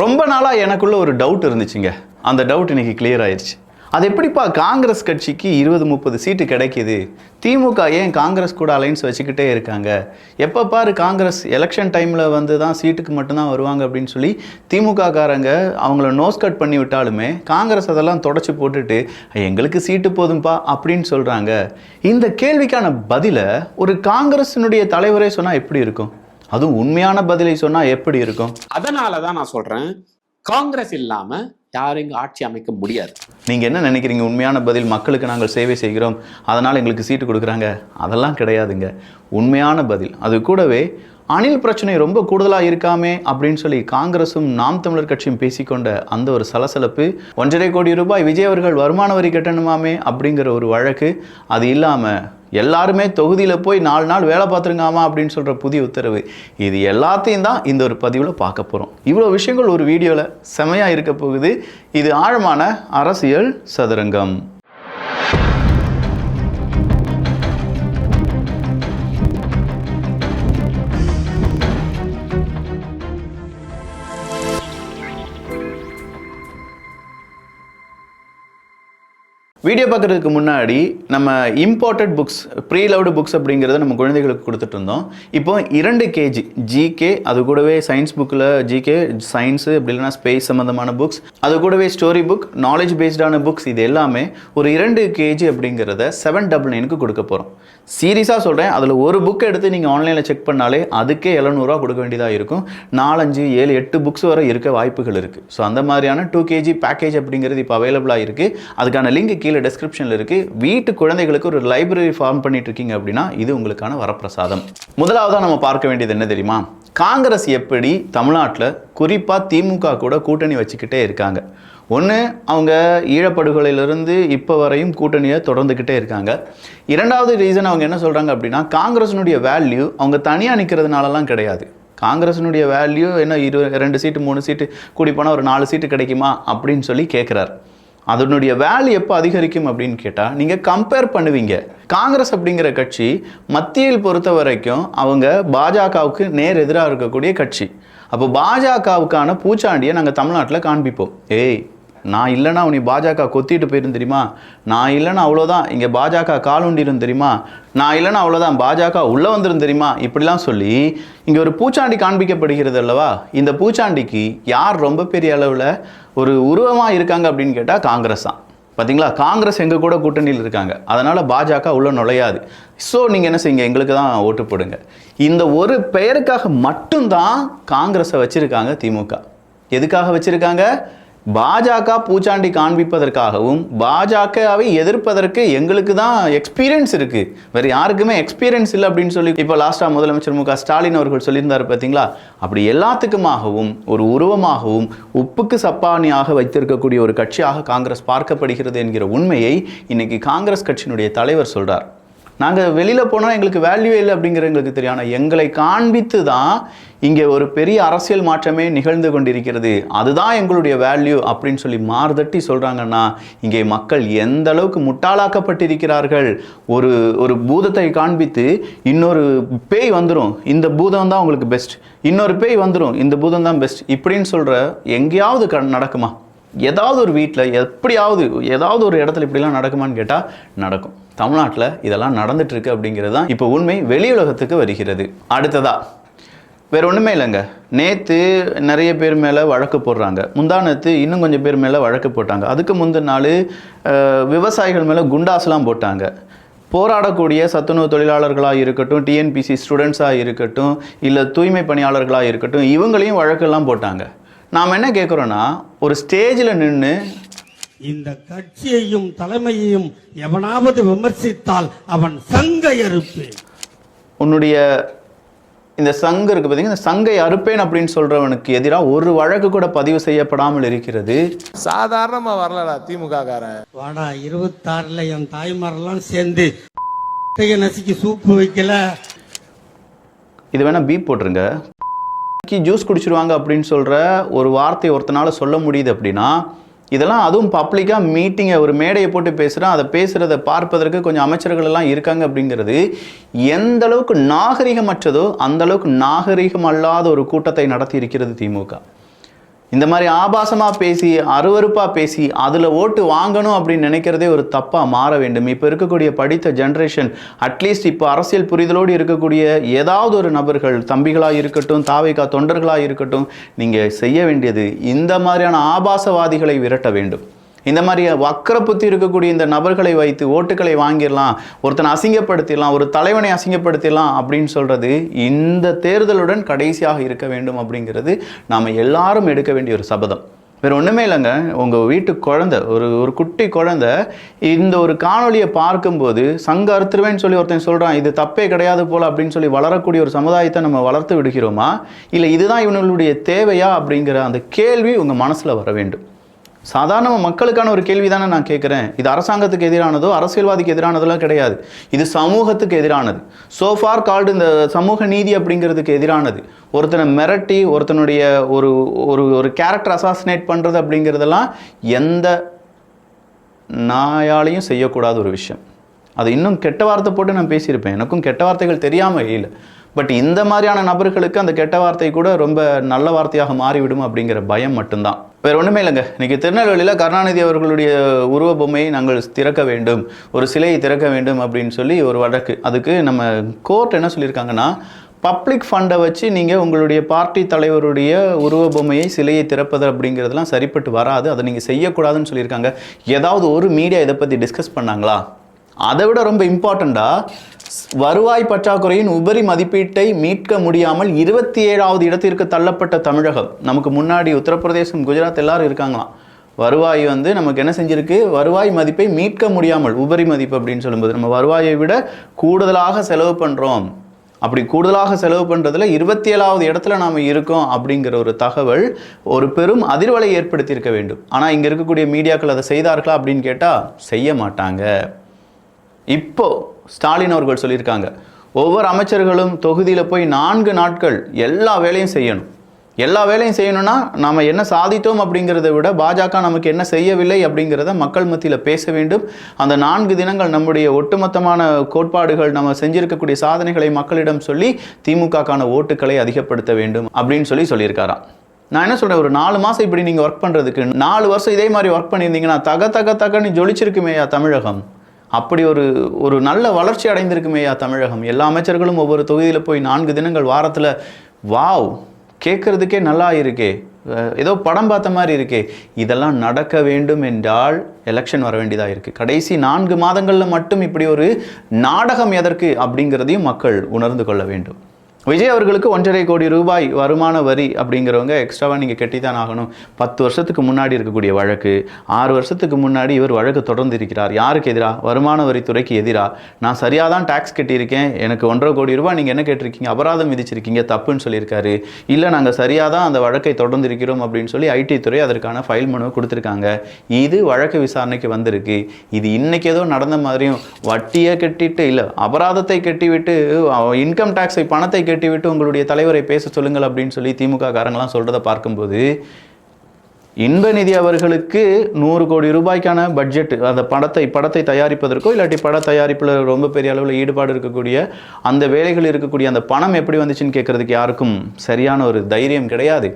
ரொம்ப நாளாக எனக்குள்ள ஒரு டவுட் இருந்துச்சுங்க. அந்த டவுட் இன்னைக்கு கிளியர் ஆயிடுச்சு. அது எப்படிப்பா காங்கிரஸ் கட்சிக்கு 20-30 சீட்டு கிடைக்கிது, திமுக ஏன் காங்கிரஸ் கூட அலைன்ஸ் வச்சுக்கிட்டே இருக்காங்க, எப்போ பாரு காங்கிரஸ் எலெக்ஷன் டைமில் வந்து தான் சீட்டுக்கு மட்டும்தான் வருவாங்க அப்படின்னு சொல்லி திமுக காரங்க அவங்கள நோஸ் கட் பண்ணி விட்டாலுமே காங்கிரஸ் அதெல்லாம் தொடச்சி போட்டுட்டு எங்களுக்கு சீட்டு போதும்பா அப்படின்னு சொல்கிறாங்க. இந்த கேள்விக்கான பதிலை ஒரு காங்கிரஸினுடைய தலைவரே சொன்னால் எப்படி இருக்கும்? அதுவும் உண்மையான பதிலை சொன்னால் எப்படி இருக்கும்? அதனால தான் நான் சொல்கிறேன், காங்கிரஸ் இல்லாமல் யாரும் இங்கே ஆட்சி அமைக்க முடியாது. நீங்கள் என்ன நினைக்கிறீங்க? உண்மையான பதில் மக்களுக்கு நாங்கள் சேவை செய்கிறோம் அதனால் எங்களுக்கு சீட்டு கொடுக்குறாங்க, அதெல்லாம் கிடையாதுங்க. உண்மையான பதில் அது கூடவே அணில் பிரச்சனை ரொம்ப கூடுதலாக இருக்காமே அப்படின்னு சொல்லி காங்கிரஸும் நாம் தமிழர் கட்சியும் பேசிக்கொண்ட அந்த ஒரு சலசலப்பு, 1.5 கோடி ரூபாய் விஜய் அவர்கள் வருமான வரி கட்டணுமாமே அப்படிங்கிற ஒரு வழக்கு, அது இல்லாமல் எல்லாருமே தொகுதியில் போய் 4 நாள் வேலை பார்த்துருங்காமா அப்படின்னு சொல்கிற புதிய உத்தரவு, இது எல்லாத்தையும் தான் இந்த ஒரு பதிவில் பார்க்க போகிறோம். இவ்வளோ விஷயங்கள் ஒரு வீடியோவில் செமையாக இருக்க போகுது. இது ஆழமான அரசியல் சதுரங்கம். வீடியோ பார்க்குறதுக்கு முன்னாடி நம்ம இம்போர்ட்டட் புக்ஸ், ப்ரீலவ்டு புக்ஸ் அப்படிங்கிறத நம்ம குழந்தைகளுக்கு கொடுத்துட்டு இருந்தோம். இப்போ 2 kg ஜிகே, அது கூடவே சயின்ஸ் புக்கில் ஜிகே சயின்ஸு, அப்படி இல்லைனா ஸ்பேஸ் சம்மந்தமான புக்ஸ், அது கூடவே ஸ்டோரி புக், நாலேஜ் பேஸ்டான புக்ஸ், இது எல்லாமே ஒரு 2 kg அப்படிங்கிறத 799க்கு கொடுக்க போகிறோம். சீரியஸாக சொல்கிறேன், அதில் ஒரு புக் எடுத்து நீங்கள் ஆன்லைனில் செக் பண்ணாலே அதுக்கே 700 கொடுக்க வேண்டியதாக இருக்கும். 4, 5, 7, 8 புக்ஸ் வரை இருக்க வாய்ப்புகள் இருக்குது. ஸோ அந்த மாதிரியான 2 kg பேக்கேஜ் அப்படிங்கிறது இப்போ அவைலபிளாக இருக்குது. அதுக்கான லிங்க் கீழே டிஸ்கிரிப்ஷனில் இருக்குது. வீட்டு குழந்தைகளுக்கு ஒரு லைப்ரரி ஃபார்ம் பண்ணிட்டு இருக்கீங்க அப்படின்னா இது உங்களுக்கான வரப்பிரசாதம். முதலாவதாக நம்ம பார்க்க வேண்டியது என்ன தெரியுமா? காங்கிரஸ் எப்படி தமிழ்நாட்டில் குறிப்பாக திமுக கூட கூட்டணி வச்சுக்கிட்டே இருக்காங்க. ஒன்று, அவங்க ஈழப்படுகொலையிலிருந்து இப்போ வரையும் கூட்டணியை தொடர்ந்துக்கிட்டே இருக்காங்க. இரண்டாவது ரீசன் அவங்க என்ன சொல்கிறாங்க அப்படின்னா, காங்கிரஸினுடைய வேல்யூ அவங்க தனியாக நிற்கிறதுனாலலாம் கிடையாது. காங்கிரஸினுடைய வேல்யூ என்ன, 2 சீட்டு 3 சீட்டு கூடி போனால் ஒரு 4 சீட்டு கிடைக்குமா அப்படின்னு சொல்லி கேட்குறாரு. அதனுடைய வேல்யூ எப்போ அதிகரிக்கும் அப்படின்னு கேட்டால் நீங்கள் கம்பேர் பண்ணுவீங்க. காங்கிரஸ் அப்படிங்கிற கட்சி மத்தியில் பொறுத்த வரைக்கும் அவங்க பாஜகவுக்கு நேர் எதிராக இருக்கக்கூடிய கட்சி. அப்போ பாஜகவுக்கான பூச்சாண்டியை நாங்கள் தமிழ்நாட்டில் காண்பிப்போம். ஏய், நான் இல்லைனா உனி பாஜக கொத்திட்டு போயிரும் தெரியுமா, நான் இல்லைனா அவ்வளோதான் இங்கே பாஜக காலுண்டிரும் தெரியுமா, நான் இல்லைனா அவ்வளோதான் பாஜக உள்ளே வந்துடும் தெரியுமா, இப்படிலாம் சொல்லி இங்கே ஒரு பூச்சாண்டி காண்பிக்கப்படுகிறது அல்லவா. இந்த பூச்சாண்டிக்கு யார் ரொம்ப பெரிய அளவில் ஒரு உருவமாக இருக்காங்க அப்படின்னு கேட்டால் காங்கிரஸ் தான். பார்த்தீங்களா, காங்கிரஸ் எங்கள் கூட கூட்டணியில் இருக்காங்க, அதனால் பாஜக உள்ளே நுழையாது. ஸோ நீங்கள் என்ன செய்யுங்க, எங்களுக்கு தான் ஓட்டு போடுங்க. இந்த ஒரு பெயருக்காக மட்டும்தான் காங்கிரஸை வச்சுருக்காங்க திமுக. எதுக்காக வச்சுருக்காங்க? பாஜக பூச்சாண்டி காண்பிப்பதற்காகவும் பாஜகவை எதிர்ப்பதற்கு எங்களுக்கு தான் எக்ஸ்பீரியன்ஸ் இருக்குது, வேறு யாருக்குமே எக்ஸ்பீரியன்ஸ் இல்லை அப்படின்னு சொல்லி இப்போ லாஸ்ட்டாக முதலமைச்சர் மு க ஸ்டாலின் அவர்கள் சொல்லியிருந்தார் பார்த்தீங்களா. அப்படி எல்லாத்துக்குமாகவும் ஒரு உருவமாகவும் உப்புக்கு சப்பானியாக வைத்திருக்கக்கூடிய ஒரு கட்சியாக காங்கிரஸ் பார்க்கப்படுகிறது என்கிற உண்மையை இன்னைக்கு காங்கிரஸ் கட்சியினுடைய தலைவர் சொல்கிறார். நாங்கள் வெளியில் போனால் எங்களுக்கு வேல்யூ இல்லை அப்படிங்கிற எங்களுக்கு தெரியும், ஆனால் எங்களை காண்பித்து தான் இங்கே ஒரு பெரிய அரசியல் மாற்றமே நிகழ்ந்து கொண்டிருக்கிறது, அதுதான் எங்களுடைய வேல்யூ அப்படின்னு சொல்லி மார்தட்டி சொல்கிறாங்கன்னா இங்கே மக்கள் எந்த அளவுக்கு முட்டாளாக்கப்பட்டிருக்கிறார்கள். ஒரு பூதத்தை காண்பித்து இன்னொரு பேய் வந்துடும், இந்த பூதம் தான் உங்களுக்கு பெஸ்ட், இன்னொரு பேய் வந்துடும், இந்த பூதம் தான் பெஸ்ட் இப்படின்னு சொல்கிற எங்கேயாவது நடக்குமா? ஏதாவது ஒரு வீட்டில் எப்படியாவது ஏதாவது ஒரு இடத்துல இப்படிலாம் நடக்குமான்னு கேட்டால் நடக்கும். தமிழ்நாட்டில் இதெல்லாம் நடந்துட்டு இருக்கு அப்படிங்கிறது தான் இப்போ உண்மை வெளியுலகத்துக்கு வருகிறது. அடுத்ததா வேறு ஒன்றுமே இல்லைங்க, நேற்று நிறைய பேர் மேலே வழக்கு போடுறாங்க, முந்தானத்து இன்னும் கொஞ்சம் பேர் மேலே வழக்கு போட்டாங்க, அதுக்கு முந்தின நாள் விவசாயிகள் மேலே குண்டாஸ்லாம் போட்டாங்க. போராடக்கூடிய சத்துணவு தொழிலாளர்களாக இருக்கட்டும், டிஎன்பிசி ஸ்டூடெண்ட்ஸாக இருக்கட்டும், இல்லை தூய்மை பணியாளர்களாக இருக்கட்டும், இவங்களையும் வழக்கெல்லாம் போட்டாங்க. நாம் என்ன கேட்குறோன்னா, ஒரு ஸ்டேஜில் நின்று இந்த கட்சியையும் தலைமையையும் எவனாவது விமர்சித்தால் அவன் சங்கை அறுப்பேன், உன்னுடைய இந்த சங்கு இருக்கு பார்த்தீங்கன்னா, இந்த சங்கை அறுப்பேன் அப்படின்னு சொல்றவனுக்கு எதிராக ஒரு வழக்கு கூட பதிவு செய்யப்படாமல் இருக்கிறது. சாதாரணமா வரலடா திமுக காரன். வாடா 26ல என் தாய்மாரெல்லாம் சேர்ந்து நசுக்கி சூப்பு வைக்கல, இது வேணா பீப் போட்டுருங்க, ஜூஸ் குடிச்சிருவாங்க அப்படின்னு சொல்ற ஒரு வார்த்தை ஒருத்தனால சொல்ல முடியுது அப்படின்னா இதெல்லாம் அதுவும் பப்ளிக்காக மீட்டிங்கை ஒரு மேடையை போட்டு பேசுகிறோம், அதை பேசுகிறத பார்ப்பதற்கு கொஞ்சம் அமைச்சர்கள் எல்லாம் இருக்காங்க அப்படிங்கிறது எந்த அளவுக்கு நாகரிகமற்றதோ அந்த அளவுக்கு நாகரிகம் அல்லாத ஒரு கூட்டத்தை நடத்தி இருக்கிறது திமுக. இந்த மாதிரி ஆபாசமாக பேசி அருவருப்பாக பேசி அதில் ஓட்டு வாங்கணும் அப்படின்னு நினைக்கிறதே ஒரு தப்பாக மாற வேண்டும். இப்போ இருக்கக்கூடிய படித்த ஜென்ரேஷன், அட்லீஸ்ட் இப்போ அரசியல் புரிதலோடு இருக்கக்கூடிய ஏதாவது ஒரு நபர்கள், தம்பிகளாக இருக்கட்டும், தாவைக்கா தொண்டர்களாக இருக்கட்டும், நீங்கள் செய்ய வேண்டியது இந்த மாதிரியான ஆபாசவாதிகளை விரட்ட வேண்டும். இந்த மாதிரி வக்கர புத்தி இருக்கக்கூடிய இந்த நபர்களை வைத்து ஓட்டுக்களை வாங்கிடலாம், ஒருத்தனை அசிங்கப்படுத்திடலாம், ஒரு தலைவனை அசிங்கப்படுத்திடலாம் அப்படின்னு சொல்கிறது இந்த தேர்தலுடன் கடைசியாக இருக்க வேண்டும் அப்படிங்கிறது நாம் எல்லாரும் எடுக்க வேண்டிய ஒரு சபதம். வேறு ஒன்றுமே இல்லைங்க. உங்கள் வீட்டு குழந்தை, ஒரு குட்டி குழந்தை இந்த ஒரு காணொலியை பார்க்கும்போது சங்க அறுத்துருவேன்னு சொல்லி ஒருத்தன் சொல்கிறான், இது தப்பே கிடையாது போல் அப்படின்னு சொல்லி வளரக்கூடிய ஒரு சமுதாயத்தை நம்ம வளர்த்து விடுகிறோமா, இல்லை இதுதான் இவனுடைய தேவையா அப்படிங்கிற அந்த கேள்வி உங்கள் மனசில் வர வேண்டும். சாதாரண மக்களுக்கான ஒரு கேள்வி தானே நான் கேட்குறேன். இது அரசாங்கத்துக்கு எதிரானதோ அரசியல்வாதிக்கு எதிரானதெல்லாம் கிடையாது, இது சமூகத்துக்கு எதிரானது. சோஃபார் கால்டு இந்த சமூக நீதி அப்படிங்கிறதுக்கு எதிரானது. ஒருத்தனை மிரட்டி ஒருத்தனுடைய ஒரு ஒரு ஒரு கேரக்டர் அசாசினேட் பண்ணுறது அப்படிங்கிறதெல்லாம் எந்த நாயாலையும் செய்யக்கூடாத ஒரு விஷயம். அது இன்னும் கெட்ட வார்த்தை போட்டு நான் பேசியிருப்பேன், எனக்கும் கெட்ட வார்த்தைகள் தெரியாமல் இல்லை. பட் இந்த மாதிரியான நபர்களுக்கு அந்த கெட்ட வார்த்தை கூட ரொம்ப நல்ல வார்த்தையாக மாறிவிடும் அப்படிங்கிற பயம் மட்டும்தான், வேறு ஒன்றுமே இல்லைங்க. இன்றைக்கி திருநெல்வேலியில் கருணாநிதி அவர்களுடைய உருவ பொம்மையை நாங்கள் திறக்க வேண்டும், ஒரு சிலையை திறக்க வேண்டும் அப்படின்னு சொல்லி ஒரு வழக்கு. அதுக்கு நம்ம கோர்ட் என்ன சொல்லியிருக்காங்கன்னா, பப்ளிக் ஃபண்டை வச்சு நீங்கள் உங்களுடைய பார்ட்டி தலைவருடைய உருவ பொம்மையை சிலையை திறப்பது அப்படிங்கிறதுலாம் சரிப்பட்டு வராது, அதை நீங்கள் செய்யக்கூடாதுன்னு சொல்லியிருக்காங்க. ஏதாவது ஒரு மீடியா இதை பற்றி டிஸ்கஸ் பண்ணாங்களா? அதை விட ரொம்ப இம்பார்ட்டண்ட்டாக, வருவாய் பற்றாக்குறையின் உபரி மதிப்பீட்டை மீட்க முடியாமல் 27வது இடத்திற்கு தள்ளப்பட்ட தமிழகம். நமக்கு முன்னாடி உத்தரப்பிரதேசம், குஜராத் எல்லாரும் இருக்காங்களாம். வருவாய் நமக்கு என்ன செஞ்சிருக்கு, வருவாய் மதிப்பை மீட்க முடியாமல், உபரி மதிப்பு அப்படின்னு சொல்லும்போது நம்ம வருவாயை விட கூடுதலாக செலவு பண்ணுறோம், அப்படி கூடுதலாக செலவு பண்ணுறதுல 27வது இடத்துல நாம் இருக்கோம் அப்படிங்கிற ஒரு தகவல் ஒரு பெரும் அதிர்வலை ஏற்படுத்தியிருக்க வேண்டும். ஆனால் இங்கே இருக்கக்கூடிய மீடியாக்கள் அதை செய்தார்களா அப்படின்னு கேட்டால் செய்ய மாட்டாங்க. இப்போ ஸ்டாலின் அவர்கள் சொல்லியிருக்காங்க, ஒவ்வொரு அமைச்சர்களும் தொகுதியில் போய் 4 நாட்கள் எல்லா வேலையும் செய்யணும். எல்லா வேலையும் செய்யணும்னா நாம் என்ன சாதித்தோம் அப்படிங்கிறத விட பாஜக நமக்கு என்ன செய்யவில்லை அப்படிங்கிறத மக்கள் மத்தியில் பேச வேண்டும். அந்த 4 தினங்கள் நம்முடைய ஒட்டுமொத்தமான கோட்பாடுகள், நம்ம செஞ்சிருக்கக்கூடிய சாதனைகளை மக்களிடம் சொல்லி திமுகக்கான ஓட்டுக்களை அதிகப்படுத்த வேண்டும் அப்படின்னு சொல்லியிருக்காராம். நான் என்ன சொல்கிறேன், ஒரு 4 மாதம் இப்படி நீங்கள் ஒர்க் பண்ணுறதுக்கு 4 வருஷம் இதே மாதிரி ஒர்க் பண்ணியிருந்தீங்கன்னா தகன்னு ஜொலிச்சிருக்குமேயா தமிழகம். அப்படி ஒரு நல்ல வளர்ச்சி அடைந்திருக்குமேயா தமிழகம். எல்லா அமைச்சர்களும் ஒவ்வொரு தொகுதியில் போய் 4 தினங்கள் வாரத்தில், வாவ், கேட்குறதுக்கே நல்லா இருக்கே, ஏதோ படம் பார்த்த மாதிரி இருக்கே. இதெல்லாம் நடக்க வேண்டும் என்றால் எலெக்ஷன் வர வேண்டியதாக இருக்குது. கடைசி 4 மாதங்களில் மட்டும் இப்படி ஒரு நாடகம் எதற்கு அப்படிங்கிறதையும் மக்கள் உணர்ந்து கொள்ள வேண்டும். விஜய் அவர்களுக்கு 1.5 கோடி ரூபாய் வருமான வரி அப்படிங்கிறவங்க எக்ஸ்ட்ராவாக நீங்கள் கட்டித்தான் ஆகணும். 10 வருஷத்துக்கு முன்னாடி இருக்கக்கூடிய வழக்கு, 6 வருஷத்துக்கு முன்னாடி இவர் வழக்கு தொடர்ந்து இருக்கிறார். யாருக்கு எதிராக? வருமான வரித்துறைக்கு எதிராக. நான் சரியாக தான் டேக்ஸ் கட்டியிருக்கேன், எனக்கு 1.5 கோடி ரூபாய் நீங்கள் என்ன கேட்டிருக்கீங்க, அபராதம் விதிச்சிருக்கீங்க, தப்புன்னு சொல்லியிருக்காரு. இல்லை, நாங்கள் சரியாக தான் அந்த வழக்கை தொடர்ந்து இருக்கிறோம் அப்படின்னு சொல்லி ஐடி துறை அதற்கான ஃபைல் மனுவை கொடுத்துருக்காங்க. இது வழக்கு விசாரணைக்கு வந்திருக்கு. இது இன்றைக்கி ஏதோ நடந்த மாதிரியும் வட்டியை கட்டிட்டு, இல்லை அபராதத்தை கட்டிவிட்டு, இன்கம் டேக்ஸை பணத்தை கட்டிவிட்டு உங்களுடைய தலைவரை பேச சொல்லுங்கள் அப்படின்னு சொல்லி திமுக காரங்களாம் சொல்கிறத பார்க்கும்போது, இன்பநிதி அவர்களுக்கு 100 கோடி ரூபாய்க்கான பட்ஜெட், அந்த படத்தை தயாரிப்பதற்கோ இல்லாட்டி பட தயாரிப்பில் ரொம்ப பெரிய அளவில் ஈடுபாடு இருக்கக்கூடிய அந்த வேலைகள் இருக்கக்கூடிய அந்த பணம் எப்படி வந்துச்சுன்னு கேட்குறதுக்கு யாருக்கும் சரியான ஒரு தைரியம் கிடையாது.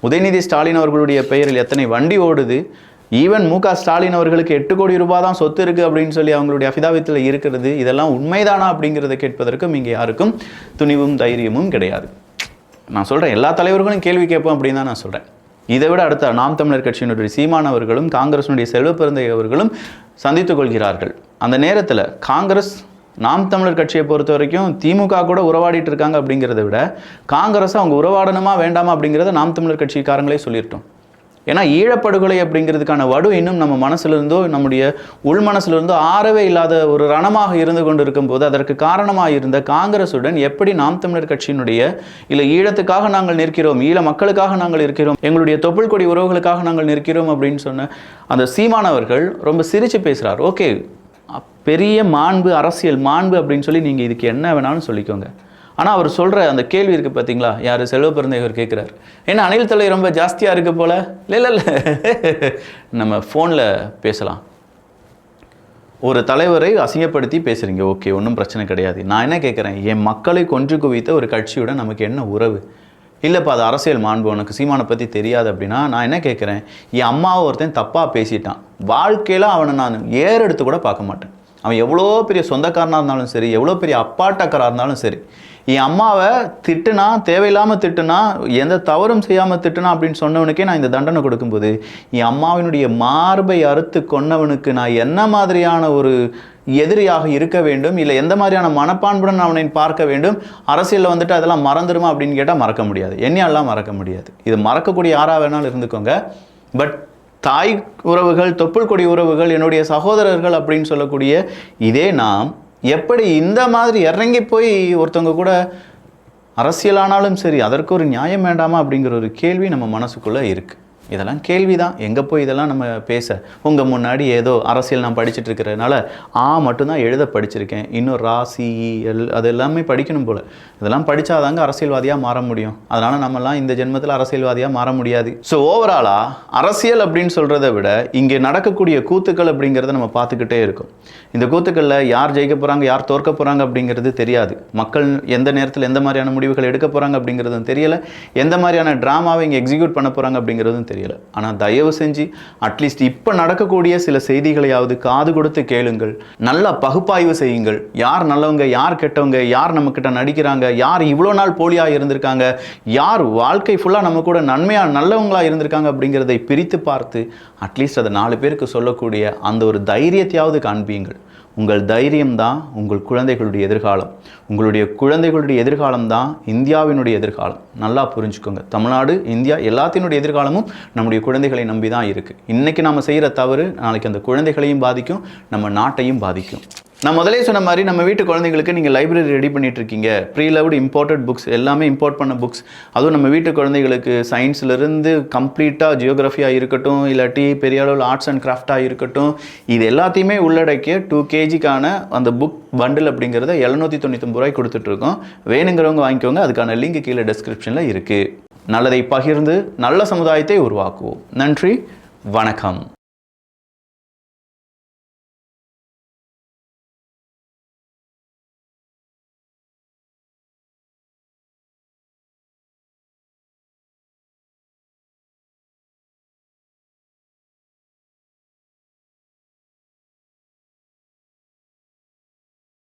உதயநிதி ஸ்டாலின் அவர்களுடைய பெயரில் எத்தனை வண்டி ஓடுது, ஈவன் மு க ஸ்டாலின் அவர்களுக்கு 8 கோடி ரூபாய் தான் சொத்து இருக்குது அப்படின்னு சொல்லி அவங்களுடைய அஃபிதாவித்தில் இருக்கிறது. இதெல்லாம் உண்மைதானா அப்படிங்கிறத கேட்பதற்கும் இங்கே யாருக்கும் துணிவும் தைரியமும் கிடையாது. நான் சொல்கிறேன், எல்லா தலைவர்களும் கேள்வி கேட்போம் அப்படின்னு தான் நான் சொல்கிறேன். இதை விட அடுத்த நாம் தமிழர் கட்சியினுடைய சீமான் அவர்களும் காங்கிரஸினுடைய செல்வப்பிறந்தை அவர்களும் சந்தித்துக் கொள்கிறார்கள். அந்த நேரத்தில் காங்கிரஸ் நாம் தமிழர் கட்சியை பொறுத்த வரைக்கும் திமுக கூட உறவாடிட்டு இருக்காங்க அப்படிங்கிறத விட காங்கிரஸை அவங்க உறவாடணுமா வேண்டாமா அப்படிங்கிறத நாம் தமிழர் கட்சிக்காரங்களே சொல்லிட்டோம். ஏன்னா ஈழப்படுகொலை அப்படிங்கிறதுக்கான வடு இன்னும் நம்ம மனசுலேருந்தோ நம்முடைய உள் மனசுலேருந்தோ ஆறவே இல்லாத ஒரு ரணமாக இருந்து கொண்டு இருக்கும்போது, அதற்கு காரணமாக இருந்த காங்கிரஸுடன் எப்படி நாம் தமிழர் கட்சியினுடைய, இல்லை ஈழத்துக்காக நாங்கள் நிற்கிறோம், ஈழ மக்களுக்காக நாங்கள் இருக்கிறோம், எங்களுடைய தொப்புள் கொடி உறவுகளுக்காக நாங்கள் நிற்கிறோம் அப்படின்னு சொன்ன அந்த சீமானவர்கள் ரொம்ப சிரித்து பேசுகிறார். ஓகே, பெரிய மாண்பு, அரசியல் மாண்பு அப்படின்னு சொல்லி நீங்கள் இதுக்கு என்ன வேணாலும் சொல்லிக்கோங்க. ஆனால் அவர் சொல்கிற அந்த கேள்வி இருக்குது பார்த்தீங்களா, யார் செல்வப்பிறந்தவர் கேட்குறாரு, ஏன்னா அணில் தொல்லை ரொம்ப ஜாஸ்தியாக இருக்குது போல். இல்லை நம்ம ஃபோனில் பேசலாம். ஒரு தலைவரை அசிங்கப்படுத்தி பேசுகிறீங்க, ஓகே, ஒன்றும் பிரச்சனை கிடையாது. நான் என்ன கேட்குறேன், என் மக்களை கொன்று குவித்த ஒரு கட்சியோட நமக்கு என்ன உறவு? இல்லைப்பா அது அரசியல் மாண்பு, உனக்கு சீமானை பற்றி தெரியாது அப்படின்னா நான் என்ன கேட்குறேன், என் அம்மாவை ஒருத்தன் தப்பாக பேசிட்டான், வாழ்க்கையில் அவனை நான் ஏறெடுத்து கூட பார்க்க மாட்டேன். அவன் எவ்வளோ பெரிய சொந்தக்காரனாக இருந்தாலும் சரி, எவ்வளோ பெரிய அப்பாட்டக்கராக இருந்தாலும் சரி, என் அம்மாவை திட்டுனா, தேவையில்லாமல் திட்டுனா, எந்த தவறும் செய்யாமல் திட்டுனா அப்படின்னு சொன்னவனுக்கே நான் இந்த தண்டனை கொடுக்கும்போது, என் அம்மாவினுடைய மார்பை அறுத்து கொன்னவனுக்கு நான் என்ன மாதிரியான ஒரு எதிரியாக இருக்க வேண்டும், இல்லை எந்த மாதிரியான மனப்பான்புடன் அவனை பார்க்க வேண்டும்? அரசியலில் வந்துட்டு அதெல்லாம் மறந்துடுமா அப்படின்னு கேட்டால் மறக்க முடியாது, என்னையெல்லாம் மறக்க முடியாது. இது மறக்கக்கூடிய யாராக வேணாலும் இருந்துக்கோங்க. பட் தாய் உறவுகள், தொப்புள் கொடி உறவுகள், என்னுடைய சகோதரர்கள் அப்படின்னு சொல்லக்கூடிய இதே நாம் எப்படி இந்த மாதிரி இறங்கி போய் ஒருத்தவங்க கூட அரசியலானாலும் சரி அதற்கு ஒரு நியாயம் வேண்டாமா அப்படிங்கிற ஒரு கேள்வி நம்ம மனசுக்குள்ளே இருக்குது. இதெல்லாம் கேள்வி தான். எங்கே போய் இதெல்லாம் நம்ம பேச? உங்கள் முன்னாடி ஏதோ அரசியல் நான் படிச்சுட்டு இருக்கிறதுனால மட்டும்தான் எழுத படிச்சிருக்கேன், இன்னும் ரா சி எல் அது எல்லாமே படிக்கணும் போல். இதெல்லாம் படித்தாதாங்க அரசியல்வாதியாக மாற முடியும். அதனால் நம்மலாம் இந்த ஜென்மத்தில் அரசியல்வாதியாக மாற முடியாது. ஸோ ஓவராலாக அரசியல் அப்படின்னு சொல்கிறத விட இங்கே நடக்கக்கூடிய கூத்துக்கள் அப்படிங்கிறத நம்ம பார்த்துக்கிட்டே இருக்கோம். இந்த கூத்துக்களில் யார் ஜெயிக்க போகிறாங்க, யார் தோற்க போகிறாங்க அப்படிங்கிறது தெரியாது. மக்கள் எந்த நேரத்தில் எந்த மாதிரியான முடிவுகள் எடுக்க போகிறாங்க அப்படிங்கிறதும் தெரியலை. எந்த மாதிரியான ட்ராமாவை இங்கே எக்ஸிக்யூட் பண்ண போகிறாங்க அப்படிங்கிறதும் தெரியல. ஆனால் தயவு செஞ்சு அட்லீஸ்ட் இப்போ நடக்கக்கூடிய சில செய்திகளையாவது காது கொடுத்து கேளுங்கள், நல்லா பகுப்பாய்வு செய்யுங்கள். யார் நல்லவங்க, யார் கெட்டவங்க, யார் நம்மக்கிட்ட நடிக்கிறாங்க, யார் இவ்வளோ நாள் போலியாக இருந்திருக்காங்க, யார் வாழ்க்கை ஃபுல்லாக நம்ம கூட நன்மையாக நல்லவங்களாக இருந்திருக்காங்க அப்படிங்கிறதை பிரித்து பார்த்து அட்லீஸ்ட் அதை 4 பேருக்கு சொல்லக்கூடிய அந்த ஒரு தைரியத்தையாவது காண்பீங்கள். உங்கள் தைரியம்தான் உங்கள் குழந்தைகளுடைய எதிர்காலம். உங்களுடைய குழந்தைகளுடைய எதிர்காலம் தான் இந்தியாவினுடைய எதிர்காலம். நல்லா புரிஞ்சுக்கோங்க. தமிழ்நாடு, இந்தியா எல்லாத்தினுடைய எதிர்காலமும் நம்முடைய குழந்தைகளை நம்பி தான் இருக்குது. இன்றைக்கி நம்ம செய்கிற தவறு நாளைக்கு அந்த குழந்தைகளையும் பாதிக்கும், நம்ம நாட்டையும் பாதிக்கும். நான் முதலே சொன்ன மாதிரி நம்ம வீட்டு குழந்தைங்களுக்கு நீங்கள் லைப்ரரி ரெடி பண்ணிட்டு இருக்கீங்க. ப்ரீ லவ்டு இம்போர்ட்டட் புக்ஸ், எல்லாமே இம்போர்ட் பண்ண புக்ஸ். அதுவும் நம்ம வீட்டு குழந்தைகளுக்கு சயின்ஸ்லேருந்து கம்ப்ளீட்டாக ஜியோகிராஃபியாக இருக்கட்டும், இல்லாட்டி பெரிய அளவில் ஆர்ட்ஸ் அண்ட் கிராஃப்டாக இருக்கட்டும், இது எல்லாத்தையுமே உள்ளடக்கிய 2 kgக்கான அந்த புக் பண்டில் அப்படிங்கிறத 799 ரூபாய் கொடுத்துட்ருக்கோம். வேணுங்கிறவங்க வாங்கிக்கோங்க. அதுக்கான லிங்க் கீழே டெஸ்கிரிப்ஷனில் இருக்குது. நல்லதை பகிர்ந்து நல்ல சமுதாயத்தை உருவாக்குவோம். நன்றி, வணக்கம்.